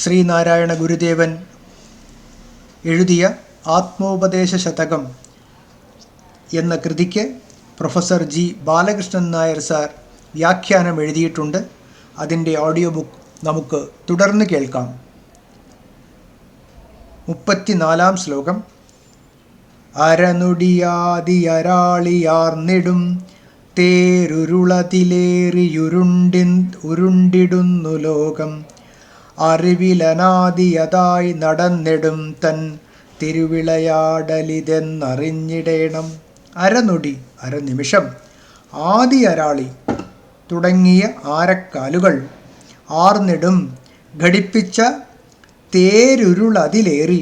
ശ്രീനാരായണ ഗുരുദേവൻ എഴുതിയ ആത്മോപദേശ ശതകം എന്ന കൃതിക്ക് professor G Balakrishnan Nair sir വ്യാഖ്യാനം എഴുതിയിട്ടുണ്ട്. അതിൻ്റെ ഓഡിയോ ബുക്ക് നമുക്ക് തുടർന്ന് കേൾക്കാം. 34-ാം ശ്ലോകം. അരനുടിയാതിയരാളിയാർന്നിടും തേരുരുളതിലേറിയുരുണ്ടിടുന്നു ലോകം. അറിവിലനാദിയതായി നടന്നിടും തൻ തിരുവിളയാടലിതെന്നറിഞ്ഞിടേണം. അരനൊടി, അരനിമിഷം, ആദി അരാളി തുടങ്ങിയ ആരക്കാലുകൾ ആർന്നിടും ഘടിപ്പിച്ച തേരുരുളതിലേറി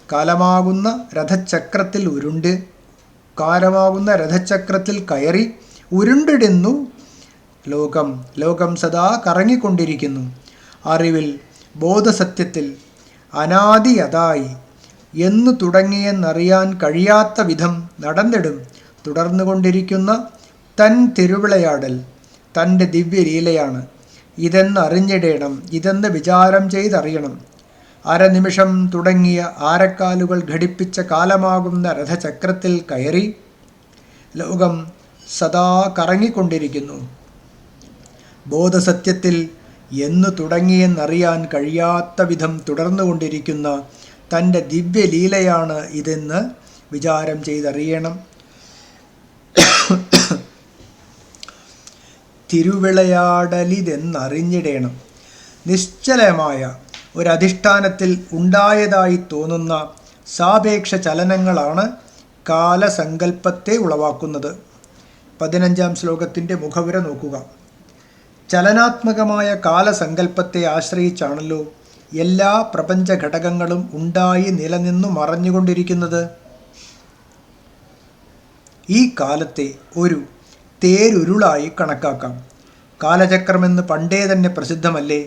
കാലമാകുന്ന രഥചക്രത്തിൽ രഥചക്രത്തിൽ കയറി ഉരുണ്ടിടുന്നു ലോകം. ലോകം സദാ കറങ്ങിക്കൊണ്ടിരിക്കുന്നു. അറിവിൽ, ബോധസത്യത്തിൽ അനാദിയതായി എന്നു തുടങ്ങിയെന്നറിയാൻ കഴിയാത്ത വിധം നടന്നിടും തുടർന്നുകൊണ്ടിരിക്കുന്ന തൻ തിരുവിളയാടൽ തൻ്റെ ദിവ്യലീലയാണ്. ഇതെന്നറിഞ്ഞിടേണം, ഇതെന്ന് വിചാരം ചെയ്തറിയണം. അരനിമിഷം തുടങ്ങിയ ആരക്കാലുകൾ ഘടിപ്പിച്ച കാലമാകുന്ന രഥചക്രത്തിൽ കയറി ലോകം സദാ കറങ്ങിക്കൊണ്ടിരിക്കുന്നു. ബോധസത്യത്തിൽ എന്നു തുടങ്ങിയെന്നറിയാൻ കഴിയാത്ത വിധം തുടർന്നുകൊണ്ടിരിക്കുന്ന തൻ്റെ ദിവ്യലീലയാണ് ഇതെന്ന് വിചാരം ചെയ്തറിയണം. തിരുവിളയാടലിതെന്നറിഞ്ഞിടേണം. നിശ്ചലമായ ഒരധിഷ്ഠാനത്തിൽ ഉണ്ടായതായി തോന്നുന്ന സാപേക്ഷ ചലനങ്ങളാണ് കാലസങ്കല്പത്തെ ഉളവാക്കുന്നത്. 15-ാം ശ്ലോകത്തിൻ്റെ മുഖവുര നോക്കുക. ചലനാത്മകമായ കാലസങ്കല്പത്തെ ആശ്രയിച്ചാണല്ലോ എല്ലാ പ്രപഞ്ച ഘടകങ്ങളും ഉണ്ടായി നിലനിന്നു മറഞ്ഞുകൊണ്ടിരിക്കുന്നത്. ഈ കാലത്തെ ഒരു തേരുരുളായി കണക്കാക്കാം. കാലചക്രമെന്ന് പണ്ടേ തന്നെ പ്രസിദ്ധമല്ലേ?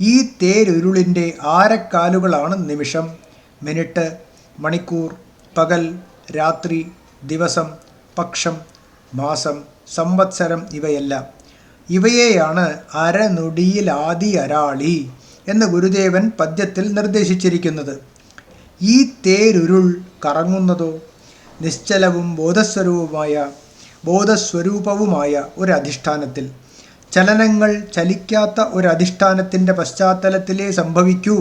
ഈ തേരുരുളിൻ്റെ ആരക്കാലുകളാണ് നിമിഷം, മിനിറ്റ്, മണിക്കൂർ, പകൽ, രാത്രി, ദിവസം, പക്ഷം, മാസം, സംവത്സരം ഇവയെല്ലാം. ഇവയെയാണ് അരനൊടിയിലാദി അരാളി എന്ന് ഗുരുദേവൻ പദ്യത്തിൽ നിർദ്ദേശിച്ചിരിക്കുന്നത്. ഈ തേരുരുൾ കറങ്ങുന്നതോ നിശ്ചലവും ബോധസ്വരൂപവുമായ ഒരധിഷ്ഠാനത്തിൽ. ചലനങ്ങൾ ചലിക്കാത്ത ഒരധിഷ്ഠാനത്തിൻ്റെ പശ്ചാത്തലത്തിലേ സംഭവിക്കൂ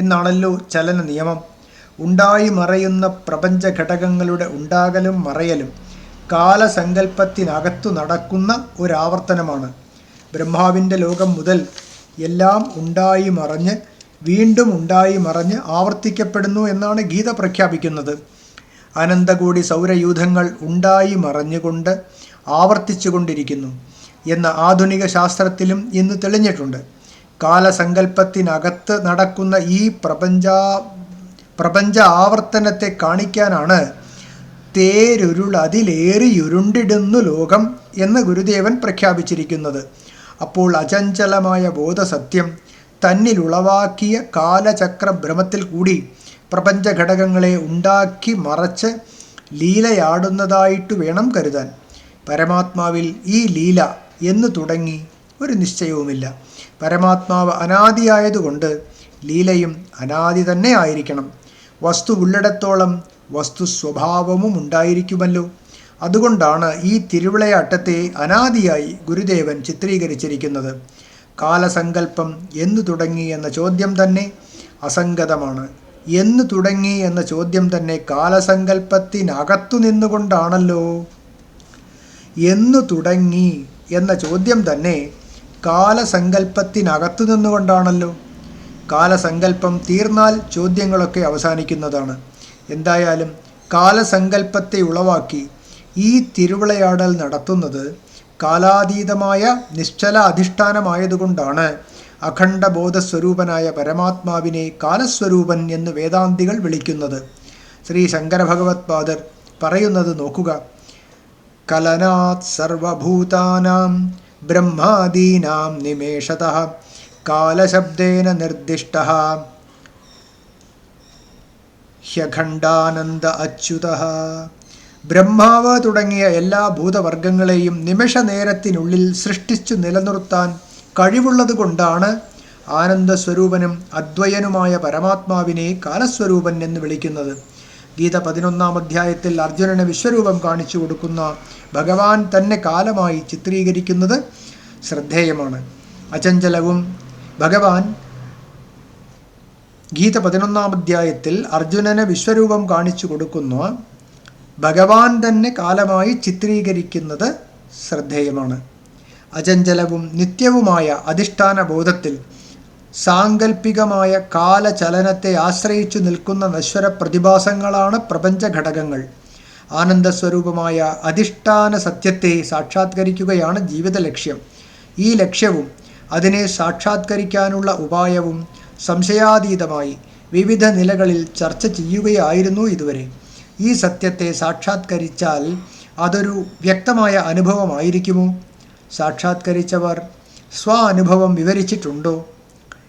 എന്നാണല്ലോ ചലന നിയമം. ഉണ്ടായി മറയുന്ന പ്രപഞ്ച ഘടകങ്ങളുടെ ഉണ്ടാകലും മറയലും കാലസങ്കല്പത്തിനകത്തു നടക്കുന്ന ഒരാവർത്തനമാണ്. ബ്രഹ്മാവിൻ്റെ ലോകം മുതൽ എല്ലാം ഉണ്ടായി മറഞ്ഞ് വീണ്ടും ഉണ്ടായി മറഞ്ഞ് ആവർത്തിക്കപ്പെടുന്നു എന്നാണ് ഗീത പ്രഖ്യാപിക്കുന്നത്. അനന്തകോടി സൗരയൂഥങ്ങൾ ഉണ്ടായി മറഞ്ഞുകൊണ്ട് ആവർത്തിച്ചു കൊണ്ടിരിക്കുന്നു എന്ന ആധുനിക ശാസ്ത്രത്തിലും ഇന്ന് തെളിഞ്ഞിട്ടുണ്ട്. കാലസങ്കല്പത്തിനകത്ത് നടക്കുന്ന ഈ പ്രപഞ്ച ആവർത്തനത്തെ കാണിക്കാനാണ് തേരുരുളതിലേറിയുരുണ്ടിടുന്നു ലോകം എന്ന് ഗുരുദേവൻ പ്രഖ്യാപിച്ചിരിക്കുന്നത്. അപ്പോൾ അചഞ്ചലമായ ബോധസത്യം തന്നിലുളവാക്കിയ കാലചക്രഭ്രമത്തിൽ കൂടി പ്രപഞ്ച ഘടകങ്ങളെ ഉണ്ടാക്കി മറച്ച് ലീലയാടുന്നതായിട്ട് വേണം കരുതാൻ. പരമാത്മാവിൽ ഈ ലീല എന്ന് തുടങ്ങി ഒരു നിശ്ചയവുമില്ല. പരമാത്മാവ് അനാദിയായതുകൊണ്ട് ലീലയും അനാദി തന്നെ ആയിരിക്കണം. വസ്തു ഉള്ളിടത്തോളം വസ്തു സ്വഭാവവും ഉണ്ടായിരിക്കുമല്ലോ. അതുകൊണ്ടാണ് ഈ തിരുവിളയാട്ടത്തെ അനാദിയായി ഗുരുദേവൻ ചിത്രീകരിച്ചിരിക്കുന്നത്. കാലസങ്കല്പം എന്നു തുടങ്ങി എന്ന ചോദ്യം തന്നെ അസംഗതമാണ്. എന്നു തുടങ്ങി എന്ന ചോദ്യം തന്നെ കാലസങ്കല്പത്തിനകത്തു നിന്നുകൊണ്ടാണല്ലോ. എന്നു തുടങ്ങി എന്ന ചോദ്യം തന്നെ കാലസങ്കല്പത്തിനകത്തു നിന്നുകൊണ്ടാണല്ലോ. കാലസങ്കല്പം തീർന്നാൽ ചോദ്യങ്ങളൊക്കെ അവസാനിക്കുന്നതാണ്. എന്തായാലും കാലസങ്കല്പത്തെ ഉളവാക്കി ഈ തിരുവിളയാടൽ നടത്തുന്നത് കാലാതീതമായ നിശ്ചല അധിഷ്ഠാനമായതുകൊണ്ടാണ് അഖണ്ഡബോധസ്വരൂപനായ പരമാത്മാവിനെ കാലസ്വരൂപൻ എന്ന് വേദാന്തികൾ വിളിക്കുന്നത്. ശ്രീ ശങ്കര ഭഗവത് പാദർ പറയുന്നത് നോക്കുക. കലനാത് സർവഭൂതാനാം ബ്രഹ്മാദീനാം നിമേഷതഃ കാലശബ്ദേന നിർദ്ദിഷ്ടഃ ഹ്യഖണ്ഡാനന്ദ അച്യുതഃ. ബ്രഹ്മാവ് തുടങ്ങിയ എല്ലാ ഭൂതവർഗങ്ങളെയും നിമിഷ നേരത്തിനുള്ളിൽ സൃഷ്ടിച്ചു നിലനിർത്താൻ കഴിവുള്ളത് കൊണ്ടാണ് ആനന്ദസ്വരൂപനും അദ്വയനുമായ പരമാത്മാവിനെ കാലസ്വരൂപൻ എന്ന് വിളിക്കുന്നത്. ഗീത 11-ാം അധ്യായത്തിൽ അർജുനന് വിശ്വരൂപം കാണിച്ചു കൊടുക്കുന്ന ഭഗവാൻ തന്നെ കാലമായി ചിത്രീകരിക്കുന്നത് ശ്രദ്ധേയമാണ്. അചഞ്ചലവും ഭഗവാൻ ഗീത 11-ാം അധ്യായത്തിൽ അർജുനന് വിശ്വരൂപം കാണിച്ചു കൊടുക്കുന്ന ഭഗവാൻ തന്നെ കാലമായി ചിത്രീകരിക്കുന്നത് ശ്രദ്ധേയമാണ്. അചഞ്ചലവും നിത്യവുമായ അധിഷ്ഠാന ബോധത്തിൽ സാങ്കല്പികമായ കാലചലനത്തെ ആശ്രയിച്ചു നിൽക്കുന്ന നശ്വര പ്രതിഭാസങ്ങളാണ് പ്രപഞ്ചഘടകങ്ങൾ. ആനന്ദസ്വരൂപമായ അധിഷ്ഠാന സത്യത്തെ സാക്ഷാത്കരിക്കുകയാണ് ജീവിത ലക്ഷ്യം. ഈ ലക്ഷ്യവും അതിനെ സാക്ഷാത്കരിക്കാനുള്ള ഉപായവും സംശയാതീതമായി വിവിധ നിലകളിൽ ചർച്ച ചെയ്യുകയായിരുന്നു ഇതുവരെ. ഈ സത്യത്തെ സാക്ഷാത്കരിച്ചാൽ അതൊരു വ്യക്തമായ അനുഭവമായിരിക്കുമോ? സാക്ഷാത്കരിച്ചവർ അനുഭവം വിവരിച്ചിട്ടുണ്ടോ?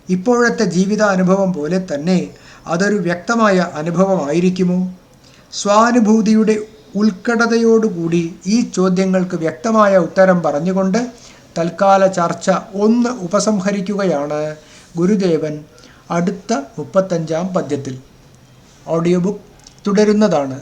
ഇപ്പോഴത്തെ ജീവിതാനുഭവം പോലെ തന്നെ അതൊരു വ്യക്തമായ അനുഭവമായിരിക്കുമോ? സ്വാനുഭൂതിയുടെ ഉത്കടതയോടുകൂടി ഈ ചോദ്യങ്ങൾക്ക് വ്യക്തമായ ഉത്തരം പറഞ്ഞുകൊണ്ട് തൽക്കാല ചർച്ച ഉപസംഹരിക്കുകയാണ് ഗുരുദേവൻ അടുത്ത 35-ാം പദ്യത്തിൽ. Audio book തുടരുന്നതാണ്.